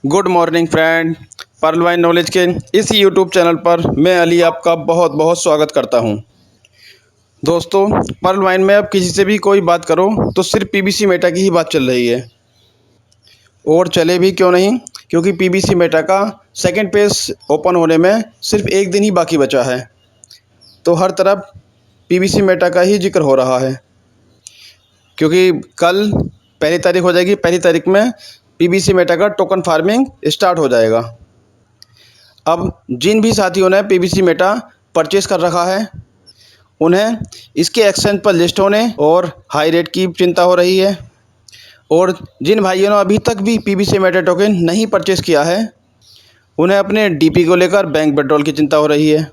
Good morning friend. Pearl wine knowledge के इस YouTube channel पर मैं अली आपका बहुत बहुत स्वागत करता हूं। दोस्तों, पर्ल वाइन में अब किसी से भी कोई बात करो तो सिर्फ पीबीसी मेटा की ही बात चल रही है। और चले भी क्यों नहीं, क्योंकि पीबीसी मेटा का सेकंड पेज ओपन होने में सिर्फ एक दिन ही बाकी बचा है। तो हर तरफ पीबीसी मेटा का ही जिक्र हो रहा है, क्योंकि कल पहली तारीख हो जाएगी। पहली तारीख में पीबीसी मेटा का टोकन फार्मिंग स्टार्ट हो जाएगा। अब जिन भी साथियों ने पीबीसी मेटा परचेस कर रखा है, उन्हें इसके एक्सचेंज पर लिस्ट होने और हाई रेट की चिंता हो रही है। और जिन भाइयों ने अभी तक भी पीबीसी मेटा टोकन नहीं परचेस किया है, उन्हें अपने डीपी को लेकर बैंक विड्रॉल की चिंता हो रही है।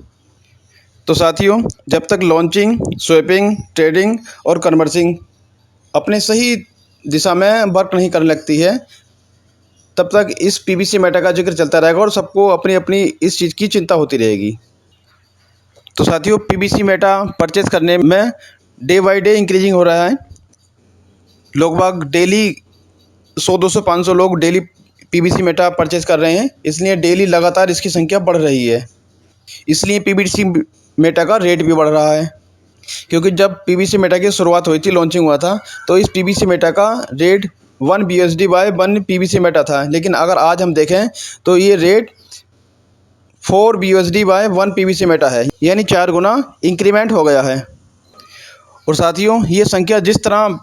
तो साथियों, जब तक लॉन्चिंग, स्वैपिंग, ट्रेडिंग और कन्वर्सिंग अपने सही दिशा में वर्क नहीं करने लगती है, तब तक इस पीबीसी मेटा का जिक्र चलता रहेगा और सबको अपनी अपनी इस चीज़ की चिंता होती रहेगी। तो साथियों, पीबीसी मेटा परचेस करने में डे बाई डे इंक्रीजिंग हो रहा है। लोग बाग डेली 100, 200, 500 लोग डेली पीबीसी मेटा परचेस कर रहे हैं, इसलिए डेली लगातार इसकी संख्या बढ़ रही है। इसलिए पीबीसी मेटा का रेट भी बढ़ रहा है, क्योंकि जब पीबीसी मेटा की शुरुआत हुई थी, लॉन्चिंग हुआ था, तो इस पीबीसी मेटा का rate 1 BUSD by 1 PBC meta था। लेकिन अगर आज हम देखें तो ये rate 4 BUSD by 1 PBC meta है, यानी 4 गुना इंक्रीमेंट हो गया है। और साथियों, ये संख्या जिस तरह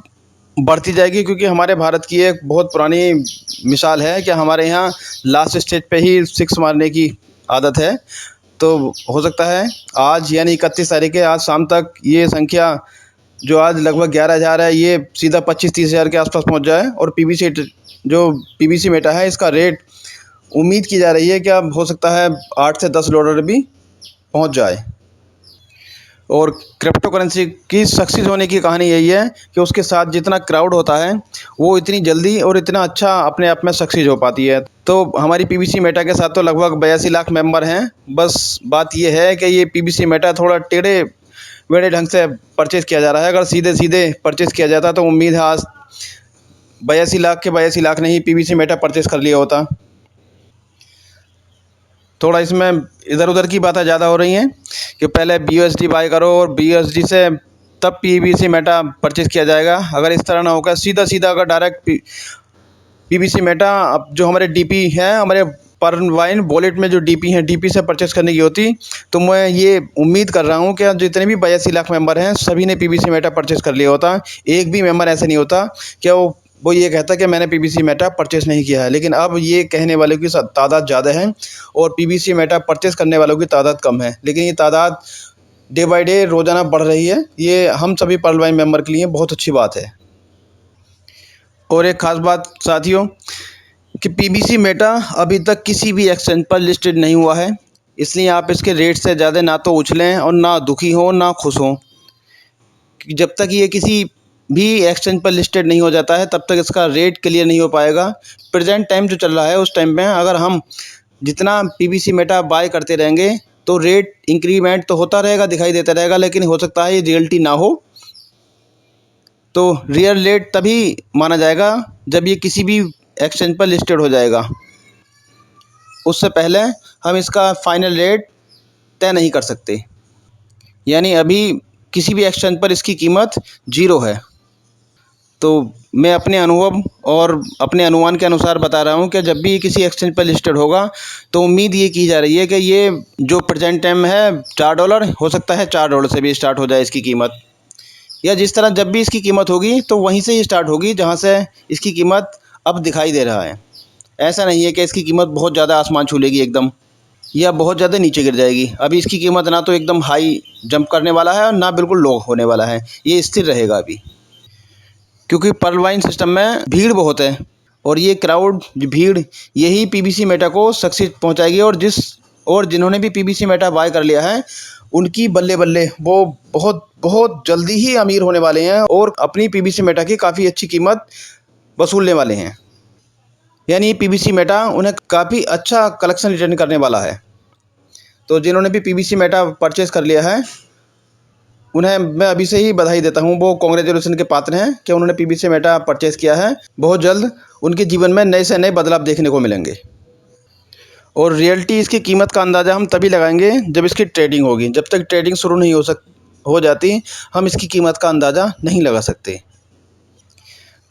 बढ़ती जाएगी, क्योंकि हमारे भारत की एक बहुत पुरानी मिसाल है कि हमारे यहाँ लास्ट स्टेज पे ही 6 मारने की आदत है। तो हो सकता है आज यानी 31 तारीख है, आज शाम तक ये संख्या जो आज लगभग 11,000 है, ये सीधा 25-30 हज़ार के आसपास पहुंच जाए। और जो पीबीसी मेटा है, इसका रेट उम्मीद की जा रही है कि अब हो सकता है $8 से $10 भी पहुंच जाए। और क्रिप्टो करेंसी की सक्सेस होने की कहानी यही है कि उसके साथ जितना क्राउड होता है, वो इतनी जल्दी और इतना अच्छा अपने आप में सक्सेस हो पाती है। तो हमारी पीबीसी मेटा के साथ तो लगभग 82 लाख मेंबर हैं। बस बात ये है कि ये पीबीसी मेटा थोड़ा टेढ़े मेढ़े ढंग से परचेज़ किया जा रहा है। अगर सीधे सीधे परचेज़ किया जाता तो उम्मीद है आज 82 लाख के 82 लाख ने ही पीबीसी मेटा परचेज़ कर लिया होता। थोड़ा इसमें इधर उधर की बातें ज़्यादा हो रही हैं कि पहले BUSD बाय करो और BUSD से तब पीबीसी मेटा परचेज़ किया जाएगा। अगर इस तरह ना होगा, सीधा सीधा अगर डायरेक्ट पीबीसी मेटा अब जो हमारे डीपी हैं, हमारे पर्ल वाइन वॉलेट में जो डीपी हैं, डीपी से परचेस करने की होती, तो मैं ये उम्मीद कर रहा हूँ कि जितने भी 82 लाख मेंबर हैं, सभी ने पीबीसी मेटा परचेस कर लिया होता। एक भी मेंबर ऐसा नहीं होता कि वो ये कहता कि मैंने पीबीसी मेटा परचेस नहीं किया है। लेकिन अब ये कहने वालों की तादाद ज़्यादा है और पीबीसी मेटा परचेस करने वालों की तादाद कम है। लेकिन ये तादाद डे बाई डे रोज़ाना बढ़ रही है। ये हम सभी पर्ल वाइन मेंबर के लिए बहुत अच्छी बात है। और एक ख़ास बात साथियों, कि पीबीसी मेटा अभी तक किसी भी एक्सचेंज पर लिस्टेड नहीं हुआ है, इसलिए आप इसके रेट से ज़्यादा ना तो उछलें और ना दुखी हों ना खुश हों। जब तक ये किसी भी एक्सचेंज पर लिस्टेड नहीं हो जाता है, तब तक इसका रेट क्लियर नहीं हो पाएगा। प्रेजेंट टाइम जो चल रहा है, उस टाइम में अगर हम जितना पीबीसी मेटा बाय करते रहेंगे तो रेट इंक्रीमेंट तो होता रहेगा, दिखाई देता रहेगा, लेकिन हो सकता है ये रियलिटी ना हो। तो रियल रेट तभी माना जाएगा जब ये किसी भी एक्सचेंज पर लिस्टेड हो जाएगा। उससे पहले हम इसका फाइनल रेट तय नहीं कर सकते। यानी अभी किसी भी एक्सचेंज पर इसकी कीमत 0 है। तो मैं अपने अनुभव और अपने अनुमान के अनुसार बता रहा हूँ कि जब भी किसी एक्सचेंज पर लिस्टेड होगा, तो उम्मीद ये की जा रही है कि ये जो प्रेजेंट टाइम है $4, हो सकता है $4 से भी स्टार्ट हो जाए इसकी कीमत। या जिस तरह जब भी इसकी कीमत होगी तो वहीं से ही स्टार्ट होगी जहाँ से इसकी कीमत अब दिखाई दे रहा है। ऐसा नहीं है कि इसकी कीमत बहुत ज़्यादा आसमान छू लेगी एकदम, या बहुत ज़्यादा नीचे गिर जाएगी। अभी इसकी कीमत ना तो एकदम हाई जंप करने वाला है और ना बिल्कुल लो होने वाला है, ये स्थिर रहेगा अभी। क्योंकि पर्ल वाइन सिस्टम में भीड़ बहुत है और ये क्राउड भीड़ यही पीबीसी मेटा को सक्सेस पहुंचाएगी। और जिन्होंने भी पीबीसी मेटा बाय कर लिया है, उनकी बल्ले बल्ले वो बहुत बहुत जल्दी ही अमीर होने वाले हैं और अपनी पीबीसी मेटा की काफ़ी अच्छी कीमत वसूलने वाले हैं। यानी पीबीसी मेटा उन्हें काफ़ी अच्छा कलेक्शन रिटर्न करने वाला है। तो जिन्होंने भी पीबीसी मेटा परचेज़ कर लिया है, उन्हें मैं अभी से ही बधाई देता हूँ। वो कांग्रेचुलेसन के पात्र हैं कि उन्होंने पीबीसी मेटा परचेज़ किया है। बहुत जल्द उनके जीवन में नए से नए बदलाव देखने को मिलेंगे। और रियलिटी इसकी कीमत का अंदाज़ा हम तभी लगाएंगे जब इसकी ट्रेडिंग होगी। जब तक ट्रेडिंग शुरू नहीं हो जाती हम इसकी कीमत का अंदाज़ा नहीं लगा सकते।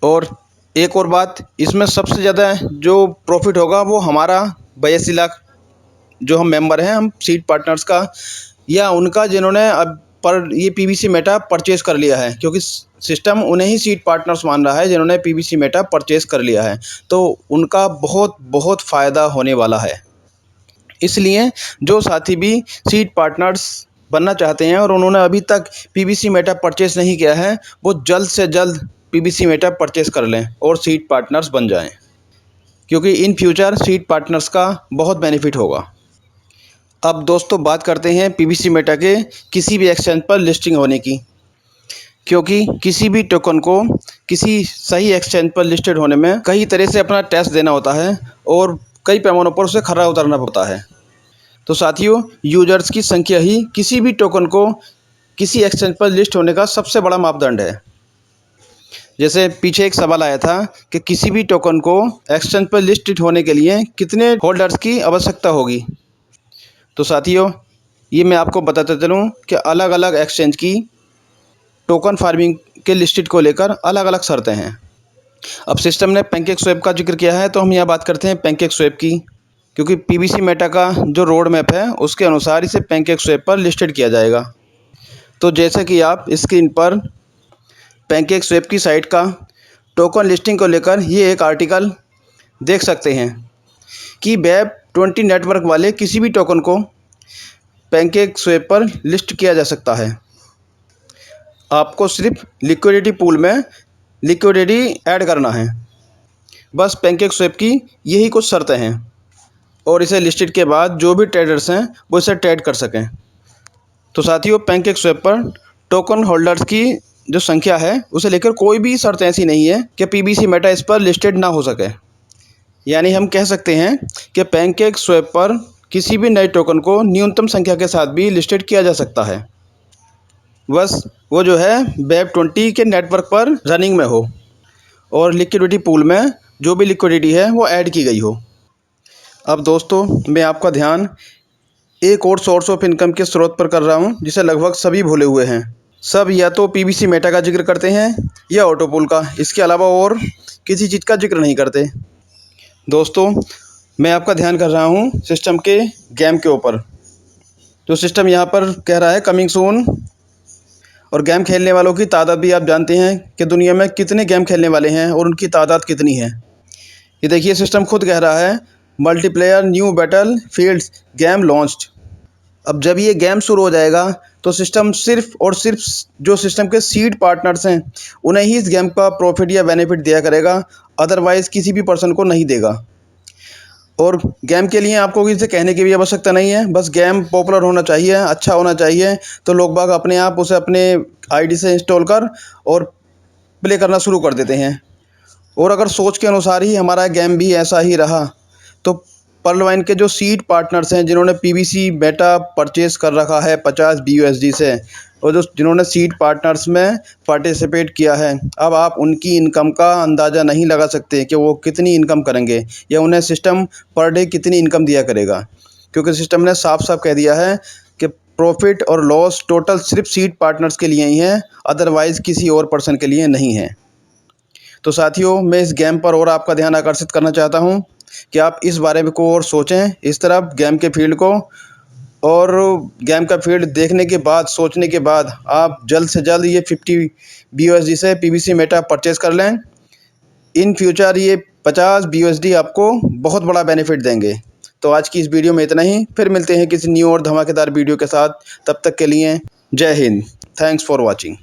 और एक और बात, इसमें सबसे ज़्यादा जो प्रॉफिट होगा वो हमारा 82 लाख जो हम मेंबर हैं, हम सीड पार्टनर्स का या उनका जिन्होंने अब पर ये पीवीसी मेटा परचेज़ कर लिया है, क्योंकि सिस्टम उन्हें ही सीड पार्टनर्स मान रहा है जिन्होंने पीवीसी मेटा परचेज़ कर लिया है, तो उनका बहुत बहुत फ़ायदा होने वाला है। इसलिए जो साथी भी सीड पार्टनर्स बनना चाहते हैं और उन्होंने अभी तक पीवीसी मेटा परचेज़ नहीं किया है, वो जल्द से जल्द पीवीसी मेटा परचेज़ कर लें और सीड पार्टनर्स बन जाएं, क्योंकि इन फ्यूचर सीड पार्टनर्स का बहुत बेनिफिट होगा। अब दोस्तों बात करते हैं पीवीसी मेटा के किसी भी एक्सचेंज पर लिस्टिंग होने की, क्योंकि किसी भी टोकन को किसी सही एक्सचेंज पर लिस्टेड होने में कई तरह से अपना टेस्ट देना होता है और कई पैमानों पर उसे खरा उतरना पड़ता है। तो साथियों, यूजर्स की संख्या ही किसी भी टोकन को किसी एक्सचेंज पर लिस्ट होने का सबसे बड़ा मापदंड है। जैसे पीछे एक सवाल आया था कि किसी भी टोकन को एक्सचेंज पर लिस्टेड होने के लिए कितने होल्डर्स की आवश्यकता होगी। तो साथियों, ये मैं आपको बताता चलूँ कि अलग अलग एक्सचेंज की टोकन फार्मिंग के लिस्टेड को लेकर अलग अलग शर्तें हैं। अब सिस्टम ने पैनकेकस्वैप का जिक्र किया है, तो हम यहाँ बात करते हैं पैनकेकस्वैप की, क्योंकि पीवीसी मेटा का जो रोड मैप है उसके अनुसार इसे पैनकेकस्वैप पर लिस्टेड किया जाएगा। तो जैसे कि आप स्क्रीन पर पैनकेकस्वैप की साइट का टोकन लिस्टिंग को लेकर ये एक आर्टिकल देख सकते हैं कि वेब20 नेटवर्क वाले किसी भी टोकन को पैनकेकस्वैप पर लिस्ट किया जा सकता है। आपको सिर्फ लिक्विडिटी पूल में लिक्विडिटी ऐड करना है, बस पैनकेकस्वैप की यही कुछ शर्तें हैं, और इसे लिस्टेड के बाद जो भी ट्रेडर्स हैं वो इसे ट्रेड कर सकें। तो साथियों, पैनकेकस्वैप पर टोकन होल्डर्स की जो संख्या है उसे लेकर कोई भी शर्त ऐसी नहीं है कि पीवीसी मेटा इस पर लिस्टेड ना हो सके। यानी हम कह सकते हैं कि पैनकेकस्वैप पर किसी भी नए टोकन को न्यूनतम संख्या के साथ भी लिस्टेड किया जा सकता है, बस वो जो है वेब20 के नेटवर्क पर रनिंग में हो और लिक्विडिटी पूल में जो भी लिक्विडिटी है वो ऐड की गई हो। अब दोस्तों, मैं आपका ध्यान एक और सोर्स ऑफ इनकम के स्रोत पर कर रहा हूँ जिसे लगभग सभी भूले हुए हैं। सब या तो पीवीसी मेटा का जिक्र करते हैं या ऑटोपूल का, इसके अलावा और किसी चीज़ का जिक्र नहीं करते। दोस्तों, मैं आपका ध्यान कर रहा हूँ सिस्टम के गेम के ऊपर। जो सिस्टम यहाँ पर कह रहा है कमिंग सून, और गेम खेलने वालों की तादाद भी आप जानते हैं कि दुनिया में कितने गेम खेलने वाले हैं और उनकी तादाद कितनी है। ये देखिए, सिस्टम खुद कह रहा है multiplayer new battle fields game launched. अब जब ये गेम शुरू हो जाएगा तो सिस्टम सिर्फ और सिर्फ जो सिस्टम के सीड पार्टनर्स हैं उन्हें ही इस गेम का प्रॉफिट या बेनिफिट दिया करेगा, अदरवाइज़ किसी भी पर्सन को नहीं देगा। और गेम के लिए आपको किसी से कहने की भी आवश्यकता नहीं है, बस गेम पॉपुलर होना चाहिए, अच्छा होना चाहिए, तो लोग बाग अपने आप उसे अपने आईडी से इंस्टॉल कर और प्ले करना शुरू कर देते हैं। और अगर सोच के अनुसार ही हमारा गेम भी ऐसा ही रहा तो पर्लवाइन के जो सीड पार्टनर्स हैं जिन्होंने पीवीसी मेटा परचेज़ कर रखा है 50 BUSD से, और जिन्होंने सीड पार्टनर्स में पार्टिसिपेट किया है, अब आप उनकी इनकम का अंदाज़ा नहीं लगा सकते कि वो कितनी इनकम करेंगे या उन्हें सिस्टम पर डे कितनी इनकम दिया करेगा, क्योंकि सिस्टम ने साफ साफ कह दिया है कि प्रॉफिट और लॉस टोटल सिर्फ सीड पार्टनर्स के लिए ही है, अदरवाइज़ किसी और पर्सन के लिए नहीं है। तो साथियों, मैं इस गेम पर और आपका ध्यान आकर्षित करना चाहता हूँ कि आप इस बारे में को और सोचें इस तरफ गेम के फील्ड को, और गेम का फील्ड देखने के बाद, सोचने के बाद आप जल्द से जल्द ये 50 BUSD से पीवीसी मेटा परचेज़ कर लें। इन फ्यूचर ये 50 BUSD आपको बहुत बड़ा बेनिफिट देंगे। तो आज की इस वीडियो में इतना ही, फिर मिलते हैं किसी न्यू और धमाकेदार वीडियो के साथ। तब तक के लिए जय हिंद, थैंक्स फॉर वॉचिंग।